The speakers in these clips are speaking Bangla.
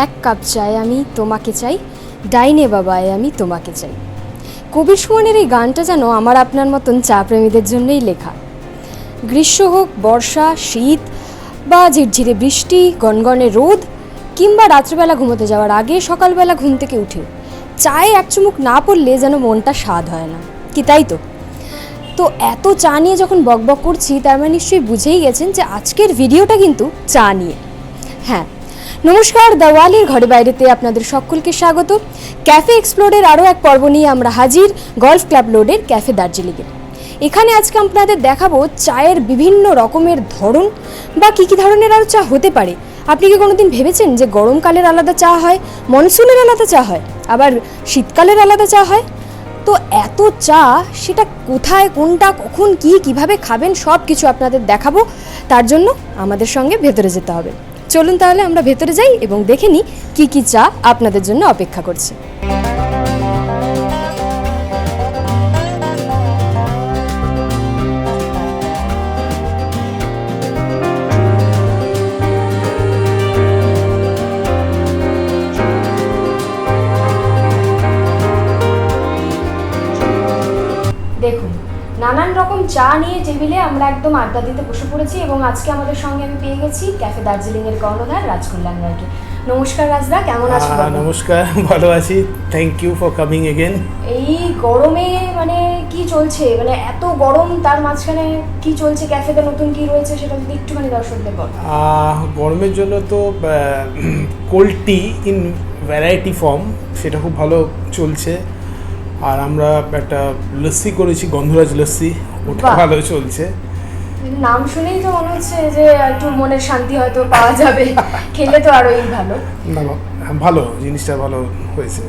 এক কাপ চায় আমি তোমাকে চাই, ডাইনে বাবায় আমি তোমাকে চাই। কবির সুমনের এই গানটা যেন আমার আপনার মতন চা প্রেমীদের জন্যই লেখা। গ্রীষ্ম হোক, বর্ষা, শীত বা ঝিরঝিরে বৃষ্টি, গনগনে রোদ, কিংবা রাত্রিবেলা ঘুমোতে যাওয়ার আগে সকালবেলা ঘুম থেকে উঠে চায়ে এক চুমুক না পড়লে যেন মনটা স্বাদ হয় না, কি তাই তো? তো এত চা নিয়ে যখন বকবক করছি, তার মানে নিশ্চয়ই বুঝেই গেছেন যে আজকের ভিডিওটা কিন্তু চা নিয়ে। হ্যাঁ, নমস্কার, দেওয়ালির ঘরে বাইরেতে আপনাদের সকলকে স্বাগত। ক্যাফে এক্সপ্লোরের আরও এক পর্ব নিয়ে আমরা হাজির, গলফ ক্লাব রোডের ক্যাফে দার্জিলিংয়ে। এখানে আজকে আপনাদের দেখাবো চায়ের বিভিন্ন রকমের ধরন বা কী কী ধরনের আরও চা হতে পারে। আপনি কি কোনোদিন ভেবেছেন যে গরমকালের আলাদা চা হয়, মনসুনের আলাদা চা হয়, আবার শীতকালের আলাদা চা হয়? তো এত চা, সেটা কোথায়, কোনটা, কখন, কিভাবে খাবেন, সব কিছু আপনাদের দেখাবো। তার জন্য আমাদের সঙ্গে ভেতরে যেতে হবে। চলুন তাহলে আমরা ভেতরে যাই এবং দেখে নিই কী কী চা আপনাদের জন্য অপেক্ষা করছে। দেখুন, নানান রকম চা নিয়ে টেবিলে আমরা একদম আড্ডা দিতে বসে পড়েছি এবং আজকে আমাদের সঙ্গে আমি পেয়ে গেছি ক্যাফে দার্জিলিংয়ের কর্ণধার রাজকল্যাণকে। নমস্কার রাজদা, কেমন আছেন? নমস্কার, ভালো আছি, thank you for coming again. এই গরমে মানে কি চলছে, মানে এত গরম, তার মাঝখানে কি চলছে ক্যাফেতে, নতুন কি রয়েছে সেটা যদি একটুখানি দর্শকদের বল। গরমের জন্য তো cold T in variety form, সেটা খুব ভালো চলছে। আর আমরা একটা লস্যি করেছি, গন্ধরাজ লস্যি, ওটা ভালো চলছে। নাম শুনেই তো মনে হচ্ছে যে একটু মনের শান্তি হয়তো পাওয়া যাবে, খেলে তো আরোই ভালো। না, ভালো, জিনিসটা ভালো হয়েছে।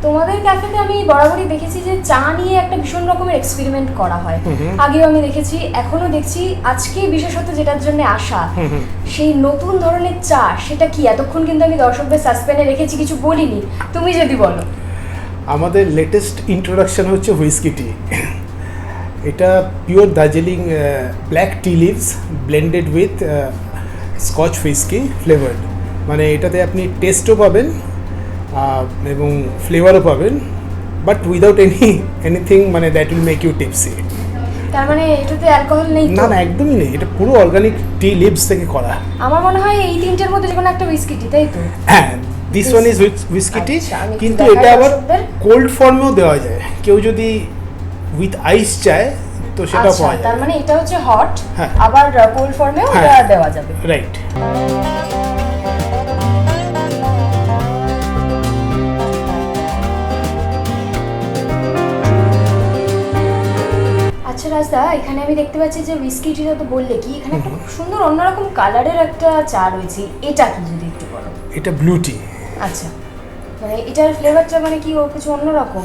তোমাদের ক্যাফেতে আমি বরাবরই দেখেছি যে চা নিয়ে একটা ভীষণ রকমের এক্সপেরিমেন্ট করা হয়। আগেও আমি দেখেছি, এখনো দেখছি। আজকে বিশেষত যেটার জন্য আসা, সেই নতুন ধরনের চা, সেটা কি? এতক্ষণ কিন্তু আমি দর্শকদের সাসপেন্সে রেখেছি, কিছু বলিনি, তুমি যদি বলো। আমাদের লেটেস্ট ইন্ট্রোডাকশন হচ্ছে হুইস্কি টি। এটা pure Darjeeling black tea leaves blended with scotch whisky flavoured. মানে এটাতে আপনি টেস্টও পাবেন এবং ফ্লেভারও পাবেন, বাট উইদাউট এনিথিং মানে that will make you tipsy. তার মানে এটাতে অ্যালকোহল নেই? না, একদমই নেই, এটা পুরো অর্গানিক টি লিভস থেকে করা। আমার মনে হয় এই তিনটের মধ্যে যে কোনো একটা হুইস্কি টি, তাই তো? হ্যাঁ, দিস ওয়ান ইজ হুইস্কি টি, কিন্তু এটা আবার কোল্ড ফর্মেও দেওয়া যায়। কেউ যদি উইথ আইস চায় তো সেটা পাওয়া যায়। তার মানে এটা হচ্ছে হট, আবার কোল্ড ফর্মেও এটা দেওয়া যাবে। রাইট। আচ্ছা রাজদা, এখানে আমি দেখতে পাচ্ছি যে হুইস্কি টিটা তো বললে কি, এখানে একটা খুব সুন্দর অন্যরকম কালারের একটা চা রয়েছে, এটা কি যদি একটু বলো? এটা ব্লু টি। আচ্ছা, মানে এটার ফ্লেভারটা মানে কি ও কিছু অন্যরকম?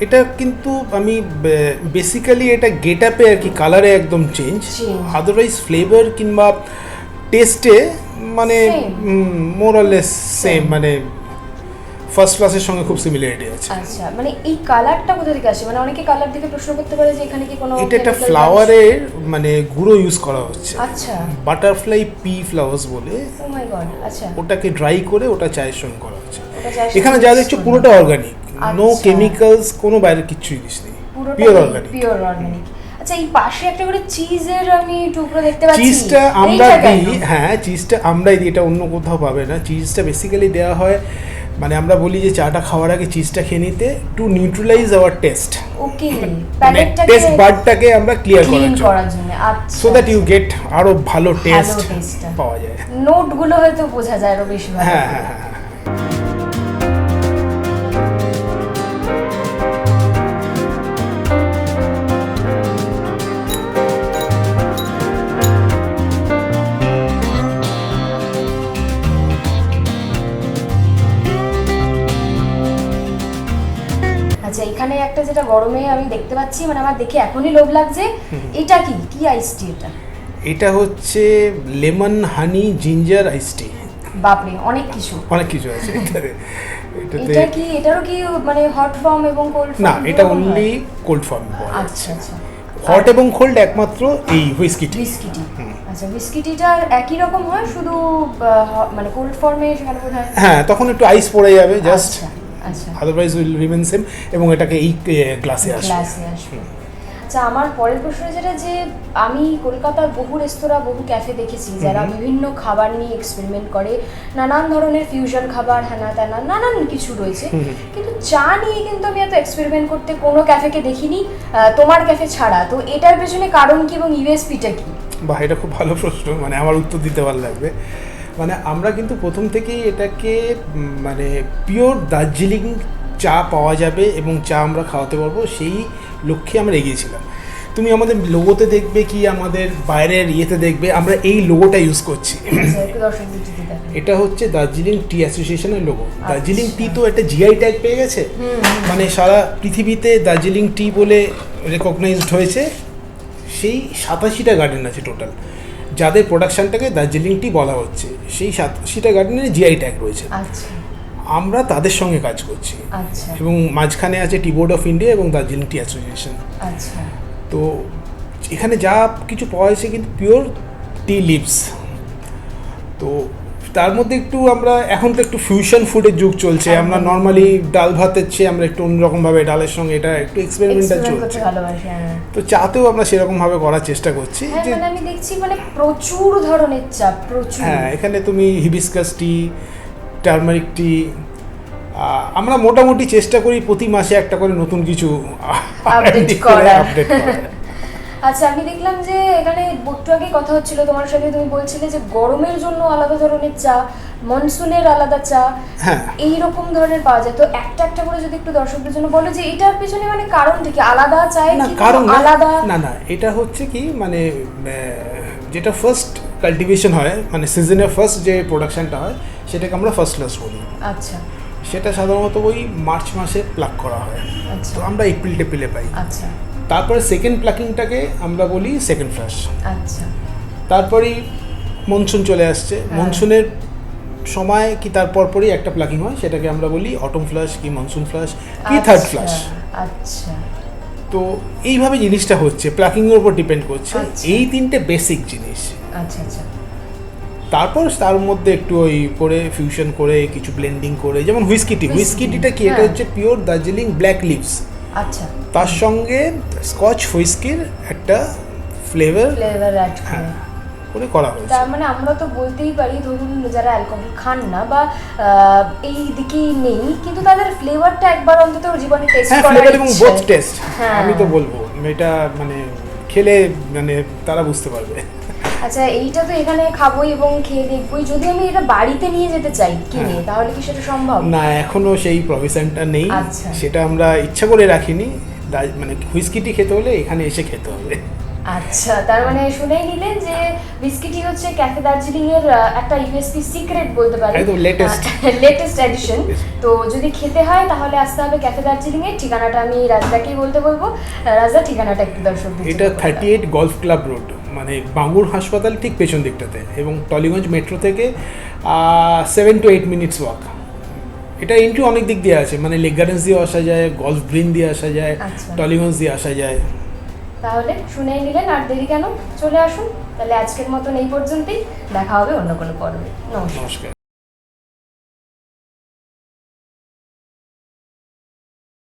এটা কিন্তু আমি বেসিক্যালি এটা গেট আপে আর কি, কালারে একদম চেঞ্জ, আদারওয়াইজ ফ্লেভার কিংবা টেস্টে মানে মোর অর লেস সেম, মানে ফার্স্ট ক্লাসের সঙ্গে খুব সিমিলারিটি আছে। আচ্ছা, মানে এই কালারটা কোথা থেকে আসে? মানে অনেকে কালার দেখে প্রশ্ন করতে পারে যে এখানে কি কোনো এটা একটা ফ্লাওয়ারের মানে গুঁড়ো ইউজ করা হচ্ছে। আচ্ছা, বাটারফ্লাই পি ফ্লাওয়ার্স বলে। ও মাই গড। আচ্ছা, ওটাকে ড্রাই করে ওটা চায়ের সঙ্গে করা হচ্ছে। এখানে যা দেখছো পুরোটা অর্গানিক, নো কেমিক্যালস, কোনো বাইরের কিছু ইউজ নেই, পিওর অর্গানিক। Pure organic. আচ্ছা, এই পাশে একটা করে চিজের আমি টুকরো দেখতে পাচ্ছি। চিজটা আমরা দিই, হ্যাঁ চিজটা আমরাই দিই, এটা অন্য কোথাও পাবে না। চিজটা বেসিক্যালি দেওয়া হয়, মানে আমরা বলি যে চাটা খাওয়ার আগে চিজটা খেয়ে নিতে, টু নিউট্রালাইজ আওয়ার টেস্ট। ওকে, প্যালেটটাকে, টেস্ট বাডটাকে আমরা ক্লিয়ার করার জন্য, সো দ্যাট ইউ গেট আরো ভালো টেস্ট পাওয়া যায়। নোটগুলো হয়তো বোঝা যায় আরো বেশি ভালো। হ্যাঁ হ্যাঁ হ্যাঁ। আচ্ছা, এখানে একটা যেটা গরমে আমি দেখতে পাচ্ছি, মানে আমার দেখে এখনই লোভ লাগছে, এটা কি কি আইস টি? এটা হচ্ছে লেমন হানি জিঞ্জার আইস টি। বাপরে, অনেক কিছু আছে এটাতে। এটা কি, এটারও কি মানে হট ফর্ম এবং কোল্ড ফর্ম? না, এটা অনলি কোল্ড ফর্ম। আচ্ছা আচ্ছা, হট এবং কোল্ড একমাত্র এই হুইস্কি টি। আচ্ছা হুইস্কি টিটা একই রকম হয় শুধু মানে কোল্ড ফর্মে সেখানে বোধ হয় হ্যাঁ, তখন একটু আইস পড়ে যাবে জাস্ট, আচ্ছা আদারওয়াইজ উইল রিমেন সেম, এবং এটাকে এই গ্লাসে আসবে। আচ্ছা আমার পরের প্রশ্ন যেটা, যে আমি কলকাতার বহু রেস্তোরাঁ বহু ক্যাফে দেখেছি যারা বিভিন্ন খাবার নিয়ে এক্সপেরিমেন্ট করে, নানান ধরনের ফিউশন খাবার, হ্যানা ত্যানা নানান কিছু রয়েছে, কিন্তু চা নিয়ে কিন্তু আমি এত এক্সপেরিমেন্ট করতে কোনো ক্যাফেকে দেখিনি তোমার ক্যাফে ছাড়া। তো এটার পেছনে কারণ কি এবং ইউএসপিটা কি? বাহ, এটা খুব ভালো প্রশ্ন, মানে আমার উত্তর দিতে ভালো লাগবে। মানে আমরা কিন্তু প্রথম থেকেই এটাকে মানে পিওর দার্জিলিং চা পাওয়া যাবে এবং চা আমরা খাওয়াতে পারবো সেই লক্ষ্যে আমরা এগিয়েছিলাম। তুমি আমাদের লোগোতে দেখবে কি আমাদের বাইরের ইয়েতে দেখবে আমরা এই লোগোটা ইউজ করছি। এটা হচ্ছে দার্জিলিং টি অ্যাসোসিয়েশনের লোগো। দার্জিলিং টি তো একটা জিআই ট্যাগ পেয়ে গেছে, মানে সারা পৃথিবীতে দার্জিলিং টি বলে রেকগনাইজড হয়েছে। সেই 87টা গার্ডেন আছে টোটাল, যাদের প্রোডাকশানটাকে দার্জিলিং টি বলা হচ্ছে, সেই 87টা গার্ডেনের জিআই ট্যাগ রয়েছে। আমরা তাদের সঙ্গে কাজ করছি, এবং মাঝখানে আছে টি বোর্ড অফ ইন্ডিয়া এবং দার্জিলিং টি অ্যাসোসিয়েশন। তো এখানে যা কিছু পাওয়া যাচ্ছে কিন্তু পিওর টি লিভস। তো তার মধ্যে একটু আমরা এখন তো একটু ফিউশন ফুডের যুগ চলছে, আমরা নর্মালি ডাল ভাতের চেয়ে আমরা একটু অন্যরকমভাবে ডালের সঙ্গে এটা একটু এক্সপেরিমেন্টাল চলছে। তো চাতেও আমরা সেরকমভাবে করার চেষ্টা করছি। যে আমি দেখছি মানে প্রচুর ধরনের চা, প্রচুর। হ্যাঁ, এখানে তুমি হিবিস্কাস টি, টার্মারিক টি, আমরা মোটামুটি চেষ্টা করি প্রতি মাসে একটা করে নতুন কিছু আপডেট করার। আচ্ছা আমি দেখলাম যে এখানে একটু আগে কথা হচ্ছিল তোমার সাথে, তুমি বলছিলে যে গরমের জন্য আলাদা ধরনের চা, মনসুনের আলাদা চা, এইরকম ধরনের পাওয়া যায়। তো একটা একটা করে যদি একটু দর্শকদের জন্য বলো যে এটার পেছনে মানে কারণটা কি? আলাদা চাই না, কারণ আলাদা না, এটা হচ্ছে কি মানে যেটা ফার্স্ট কাল্টিভেশন হয়, মানে সিজনের ফার্স্ট যে প্রোডাকশনটা হয় সেটাকে আমরা ফার্স্ট ক্লাস বলি। আচ্ছা, সেটা সাধারণত ওই মার্চ মাসে প্লাক করা হয়। তো আমরা এপ্রিল টেপ্রিলে পাই। আচ্ছা, তারপরে সেকেন্ড প্লাকিংটাকে আমরা বলি সেকেন্ড ফ্লাশ। আচ্ছা, তারপরেই মনসুন চলে আসছে, মনসুনের সময় কি তার পরপরই একটা প্লাকিং হয়, সেটাকে আমরা বলি অটম ফ্লাশ কি মনসুন ফ্লাশ কি থার্ড ফ্লাশ। আচ্ছা, তো এইভাবে জিনিসটা হচ্ছে, প্লাকিংয়ের উপর ডিপেন্ড করছে। এই তিনটে বেসিক জিনিস। আচ্ছা আচ্ছা। তারপর তার মধ্যে একটু ওই করে ফিউশন করে কিছু ব্লেন্ডিং করে, যেমন হুইস্কিটিটা কি, এটা হচ্ছে পিওর দার্জিলিং ব্ল্যাক লিভস। আচ্ছা, তার সঙ্গে স্কচ হুইস্কির একটা ফ্লেভার অ্যাড করে করা হয়েছে। তার মানে আমরা তো বলতেই পারি ধরুন যারা অ্যালকোহল খান না বা এই দিকেই নেই, কিন্তু তাদের ফ্লেভারটা একবার অন্তত জীবনে টেস্ট করার ইচ্ছে। এবং বোথ টেস্ট, আমি তো বলবো এটা মানে খেলে মানে তারা বুঝতে পারবে। আচ্ছা, এইটা তো এখানে খাবোই এবং খেয়ে দেখবোই। যদি আমি এটা বাড়িতে নিয়ে যেতে চাই কিনে, তাহলে কি সেটা সম্ভব? না, এখনো সেই প্রভিশনটা নেই। সেটা আমরা ইচ্ছা করে রাখিনি, মানে হুইস্কিটি খেতে হলে এখানে এসে খেতে হবে। আচ্ছা, তার মানে শুনেই নিলেন যে হুইস্কিটি হচ্ছে ক্যাফে দার্জিলিং এর একটা ইউএসপি সিক্রেট বলতে পারি, একদম লেটেস্ট এডিশন। তো যদি খেতে হয় তাহলে আসতে হবে ক্যাফে দার্জিলিং এর। ঠিকানাটা আমি রাজদাকেই বলতে বলবো। রাজদা, ঠিকানাটা একটু দর্শক দিচ্ছি। এটা 38 গলফ ক্লাব রোড, মানে বাঙ্গুর হাসপাতাল ঠিক পেছন দিকটাতে, এবং টলিগঞ্জ মেট্রো থেকে 7 to 8 মিনিটস ওয়াক। এটা এন্ট্রি অনেক দিক দিয়ে আছে, মানে লেক গার্ডেন্স দিয়ে আসা যায়, গলফ গ্রিন দিয়ে আসা যায়, টলিগঞ্জ দিয়ে আসা যায়। তাহলে শুনেই নিলেন, আর দেরি কেন, চলে আসুন। তাহলে আজকের মতন এই পর্যন্তই, দেখা হবে অন্য কোনো পর্বে। নমস্কার।